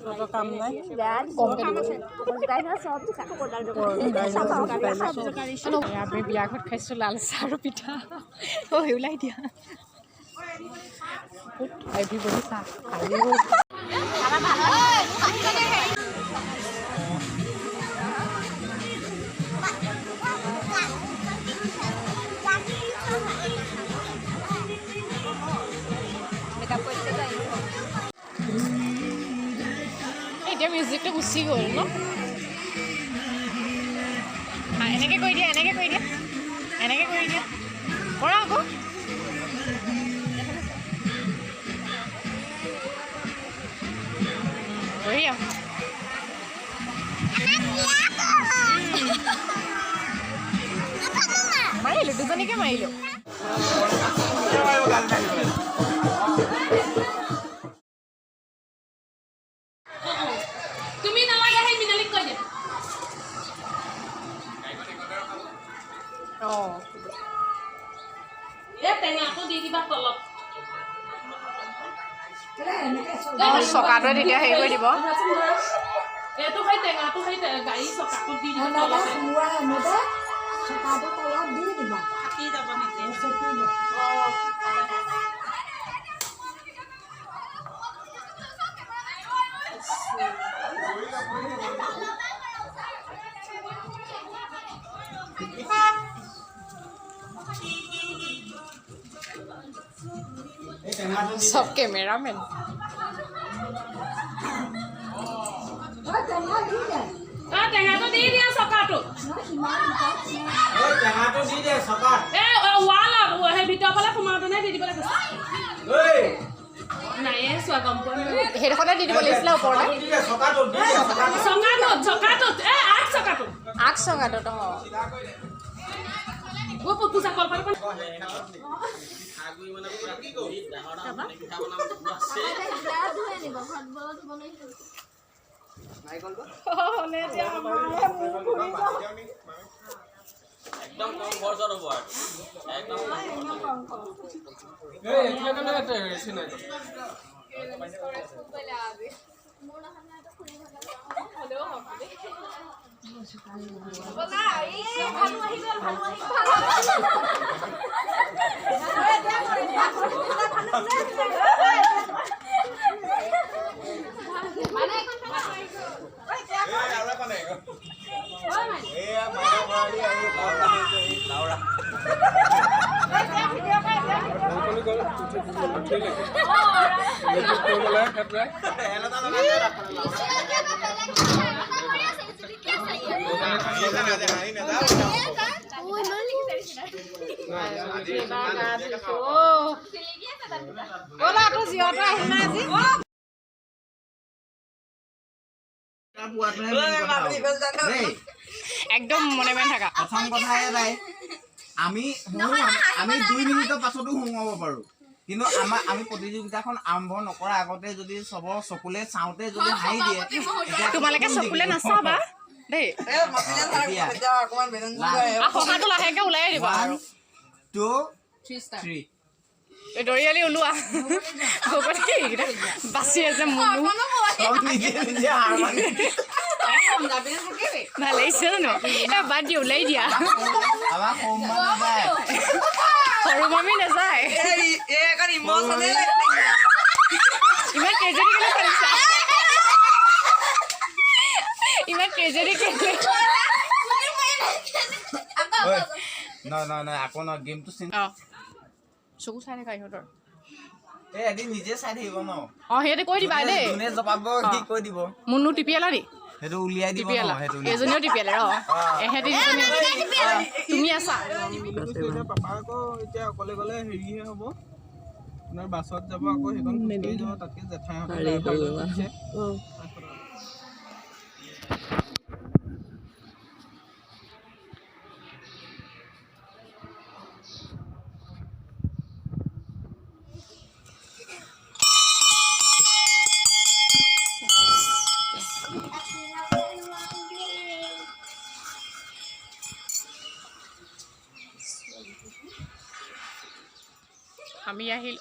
তোৰ কাম নাই আমি বিয়া ঘৰত খাইছোঁ লাল চাহ আৰু পিঠা ওলাই দিয়া এভৰিবডি চাহ এতিয়া মিউজিকটো গুচি গ'ল ন এনেকৈ কৰি দিয়া এনেকৈ কৰি দিয়া এনেকৈ কৰি দিয়া কৰা আকৌ বঢ়িয়া মাৰিলোঁ দুজনীকে মাৰিলোঁ তুমি নালাগে সেই মিনালীক কৈ দিয়া অঁ এই টেঙাটো দি দিবা তলত চকাটোৱে তেতিয়া হেৰি কৰি দিব এইটো সেই টেঙাটো সেই গাড়ী চকাটো দি দিব চকাটো তলত দি দিবা ফাটি যাব নিজে सब कैमरामैन টেঙাটো দি দিয়া চকাটো টেঙাটো দি দে চকাত এ ৱালত সেই ভিতৰ ফালে সোমাওঁতেনে দি দিব লাগে নাই চোৱা গম পোৱা সেইডোখৰতে দি দিব লাগিছিলে ওপৰতে চকাটোত এ আগ চকাটোত অঁ পূজা কলপাত একদম কম খৰচত হব একদম একদম মনে মনে থাকা প্ৰথম কথা এটাই আমি 2 মিনিটৰ পাছতো সোমাব পাৰো কিন্তু আমি প্ৰতিযোগিতাখন আৰম্ভ নকৰাৰ আগতে যদি সবৰ চকুলে চাওঁতে যদি হাঁহি দিয়ে তোমালোকে চকুলে নাচাবা দেই অকণমান লাহেকে ওলাই দিবা আৰু 2 3 দৰিয়ালি ওলোৱা বাচি আছে মুনু ভাল লাগিছে জানো বাদ দিয়া ওলাই দিয়া সৰু মামী নাযায় ইমান ট্ৰেজেডি কেলে কৰিছা ইমান ট্ৰেজেডি কেলে নাই আকৌ ন গেমটো চকু চাই থাকা ইহঁতৰ এদিন নিজে চাই থাকিব ন সিহঁতে কৈ দিবা দেই যোনে জপাব সি কৈ দিব মুনু টিপিয়ালা নি সেইটো উলিয়াই দিব ন সেইটো এজনীও টিপিয়ালে এহেঁতি তুমি আছা পাপা আকৌ এতিয়া অকলে গলে হেৰিহে হ'ব আপোনাৰ বাছত যাব আকৌ সেইখন খোজকাঢ়ি যাব তাতকে জেঠাই আমি আহিল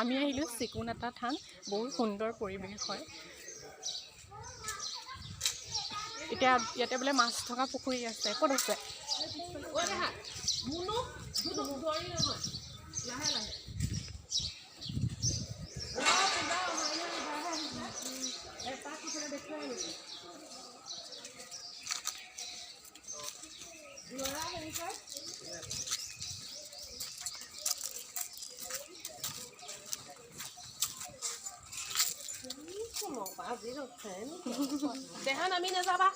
আমি আহিলোঁ চিকুণ এটা থান, বহুত সুন্দৰ পৰিৱেশ হয়। এতিয়া ইয়াতে বোলে মাছ থকা পুখুৰী আছে। ক'ত আছে? দেহা নামি নাযাবা।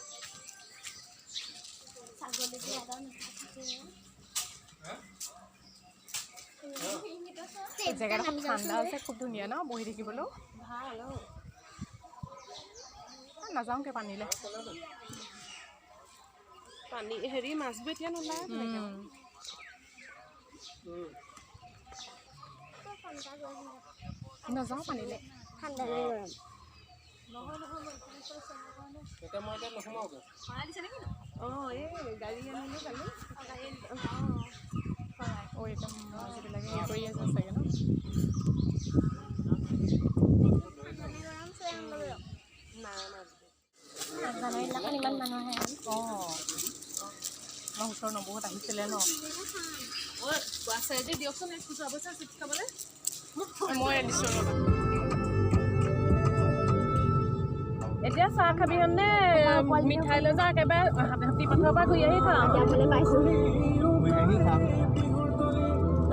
জেগাডোখৰ ঠাণ্ডা আছে, খুব ধুনীয়া ন বহি থাকিবলৈও ভাল। নাযাওঁগে পানীলৈ। পানী হেৰি মাছবোৰ এতিয়া নোলায়। নাযাওঁ পানীলৈ, ঠাণ্ডা নাই গৰম। এই গাড়ী আনিলোঁ কালি। একদম মাছবিলাকে হেৰি কৰি আছে চাগে ন। ইমান মানুহ আহে। আমাৰ ওচৰৰ নবৌহঁত আহিছিলে ন। মই দিছোঁ। এতিয়া চাহ খাবি নে মিঠাই লৈ যাওঁ? একেবাৰে হাতী পথাৰৰ পৰা ঘূৰি আহি খাওঁ।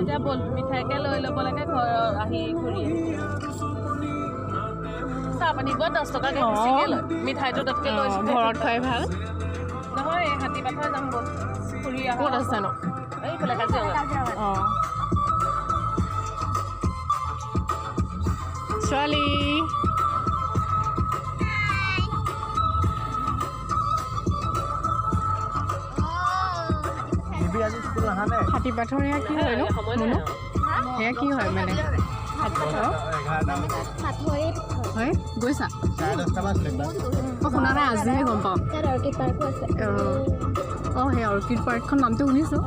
এতিয়া বল মিঠাইকে লৈ ল'ব লাগে ঘৰ আহি ঘূৰি আহি। চাহ পানী বৰ 10 টকাকৈ বেছিকৈ লয়, মিঠাইটো তাতকৈ লৈ ঘৰত খুৱাই ভাল নহয়। হাতী পথাৰ যাম বল ফুৰি আহোঁ। ক'ত আছে ন? এইফালে কাজিৰঙা। ছোৱালী হাতী পাথৰ এয়া কি হয় নো? সেয়া কি হয় মানে? হয় গৈছা? শুনা নাই, আজিহে গম পাওঁ। সেই অৰ্কিড পাৰ্কখন নামটো শুনিছোঁ।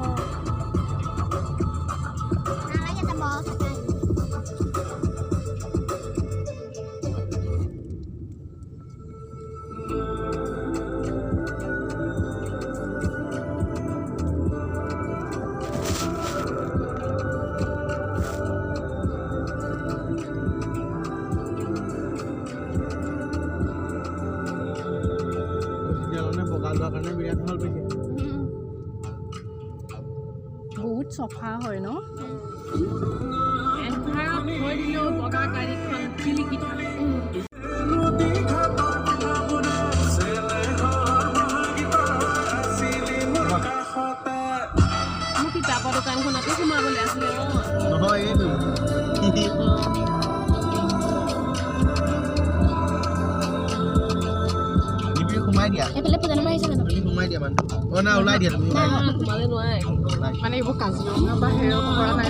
বহুত চফা হয় ন? বগা গাড়ীখন চিলিকি থাকে। মোৰ কিতাপৰ দোকানখনতো সোমাবলৈ আছিলে নহয়। এইটো সোমাই দিয়া। এইফালে পূজা নম্বৰ আহিছে জানো? সোমাই দিয়া মানে। না ওলাই দিয়া তুমি। সোমালে নোৱাৰে মানে এইবোৰ কাজিৰঙা বা হেৰিও কৰা নাই।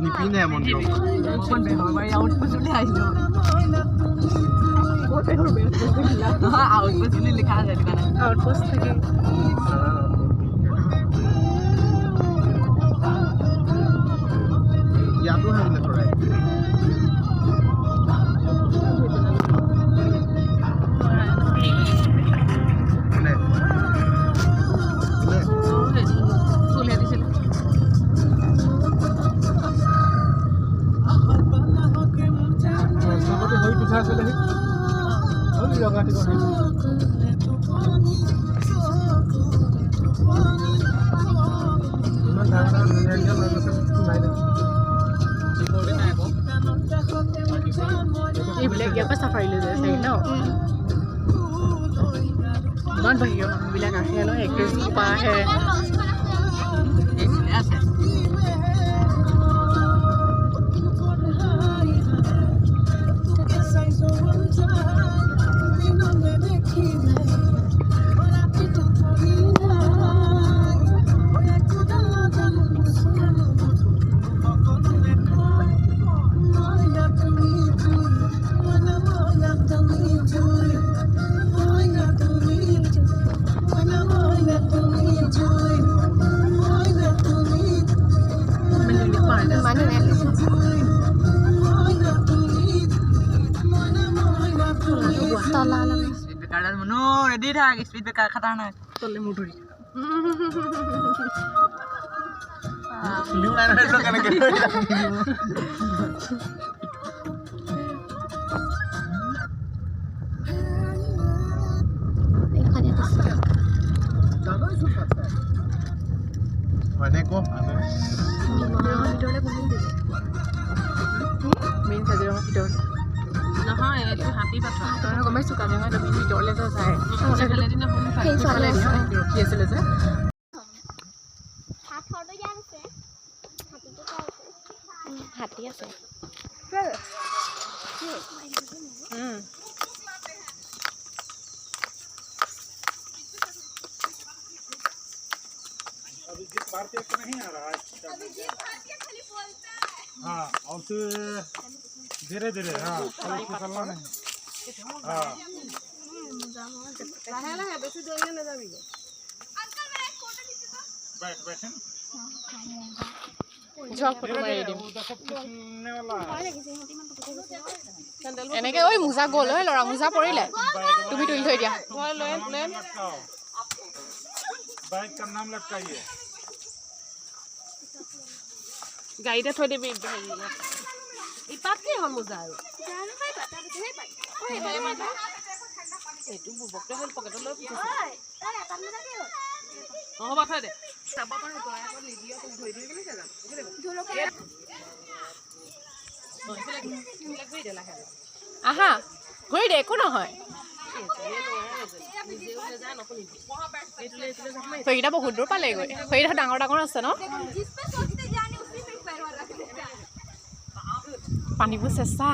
নিপিনে মন্দিৰ আউটপোষ্ট থাকে ইয়াতো হাৰিলে কৰে এইবিলাক ইয়াৰ পৰা চাফাৰী লৈ যায় চাগে ন ইমান বাহিৰৰ মানুহবিলাক আহে ন এক্ট্ৰেছ পৰা আহে আছে ৰেডি থাক স্পীড ব্ৰেকাৰ খাটা নাই তলে মোৰ ধৰি মেইন কাজিৰঙাৰ ভিতৰত নহয় এইটো হাতী পাথৰ তই গম পাইছোঁ কাজিৰঙা তুমি ভিতৰলৈ যে যায় ৰখি আছিলে যে হাতী আছে हाँ और फिर धीरे धीरे हाँ चलना नहीं हाँ बैठ बैठे এনেকে ঐ মোজা গ'ল ঐ ল'ৰা মোজা পৰিলে তুমি তুলি থৈ দিয়া बाइक का नाम लटकाइए গাড়ীতে থৈ দিবি ইপাত কি হ'ল মোজা আৰু এইটো বুবকটো হ'ল পকেটত লৈ হ'ব থৈ দে চাব পাৰোঁ তই আকৌ নিদিয় তোক ধৰি ধৰি কেনেকৈ যাম আহা ঘূৰি দে একো নহয় সেইকেইটা বহুত দূৰ পালেগৈ সেইকেইটা ডাঙৰ ডাঙৰ আছে ন পানীবোৰ চেঁচা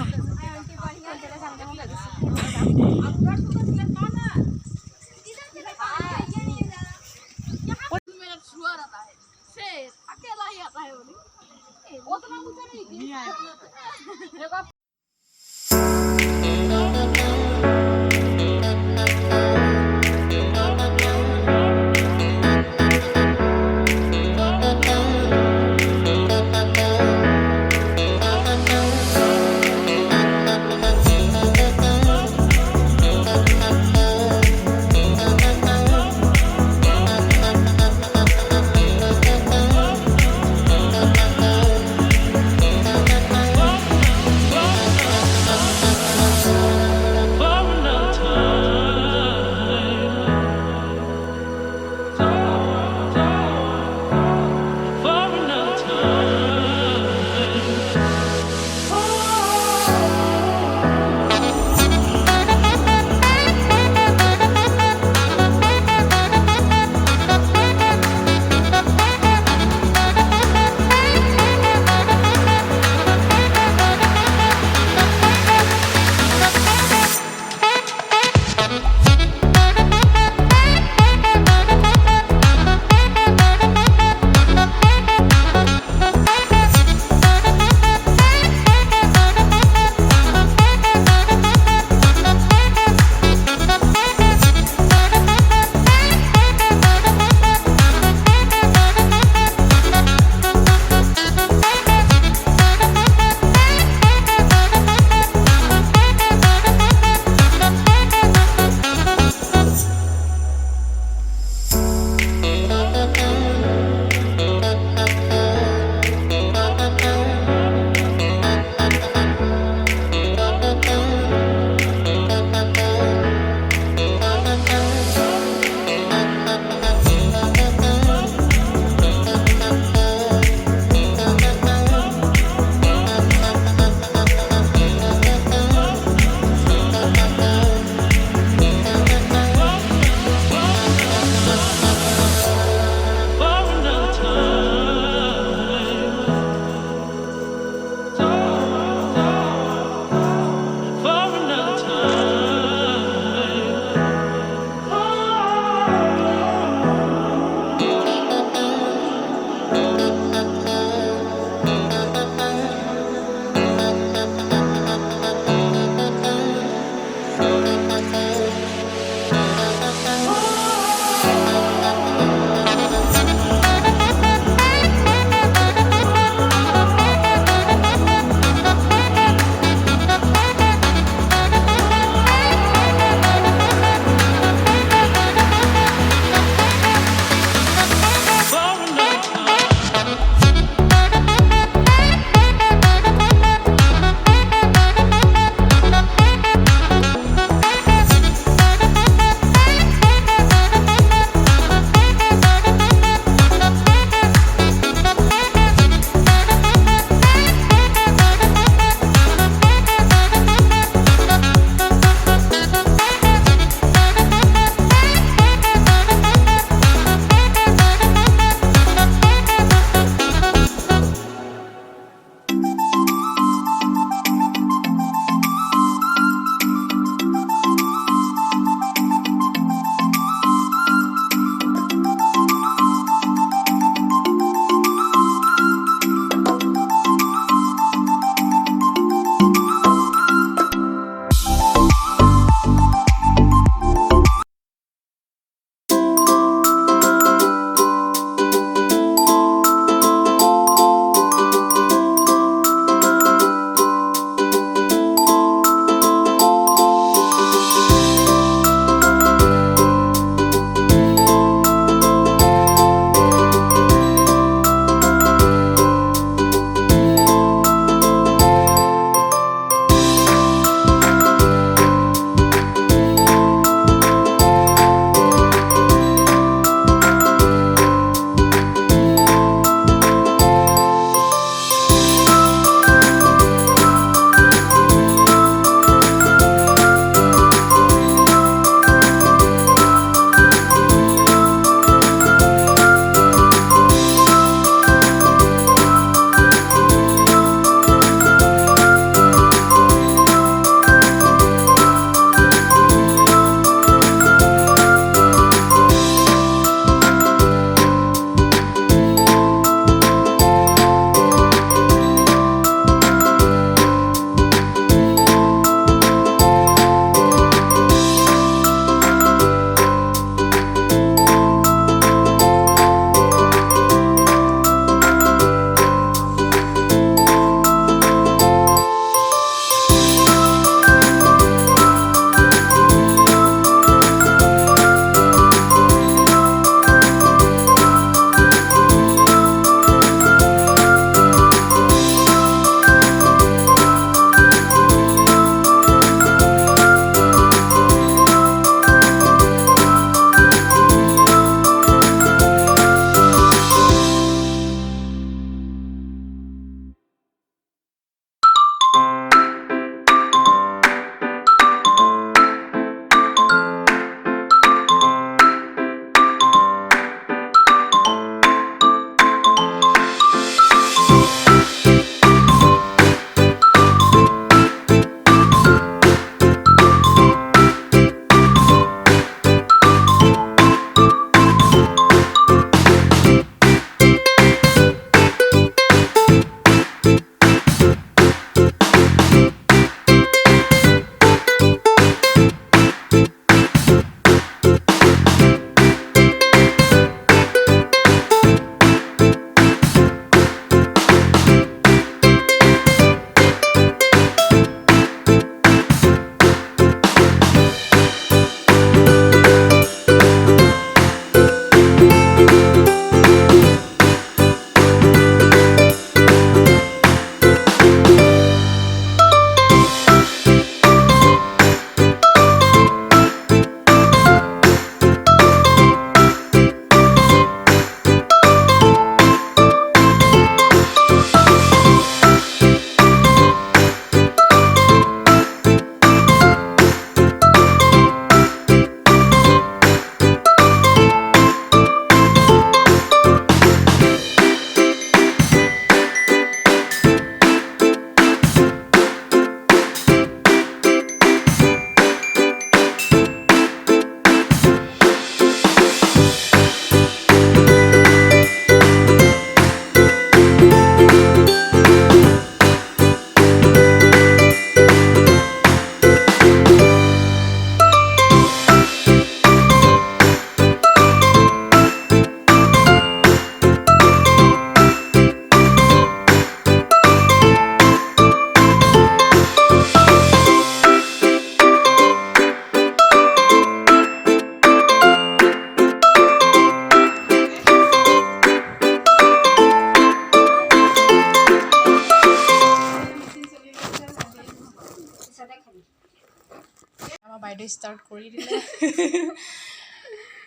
ষ্টাৰ্ট কৰি দিলে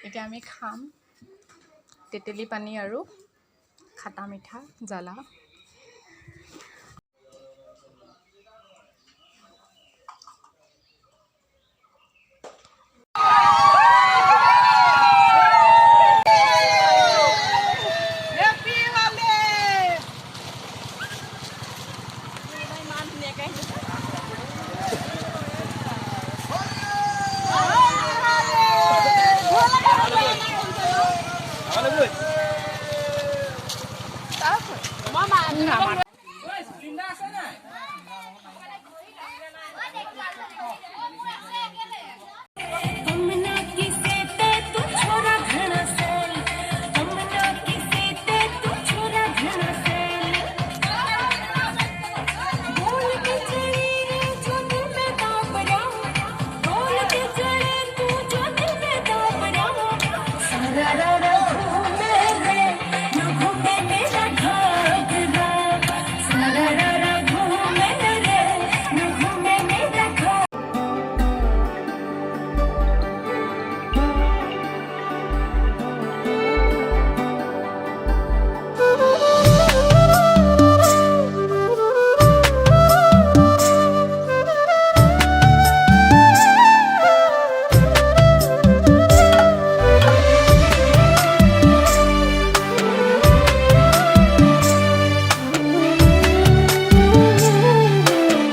এতিয়া আমি খাম তেতেলী পানী আৰু খাটা মিঠা জ্বালা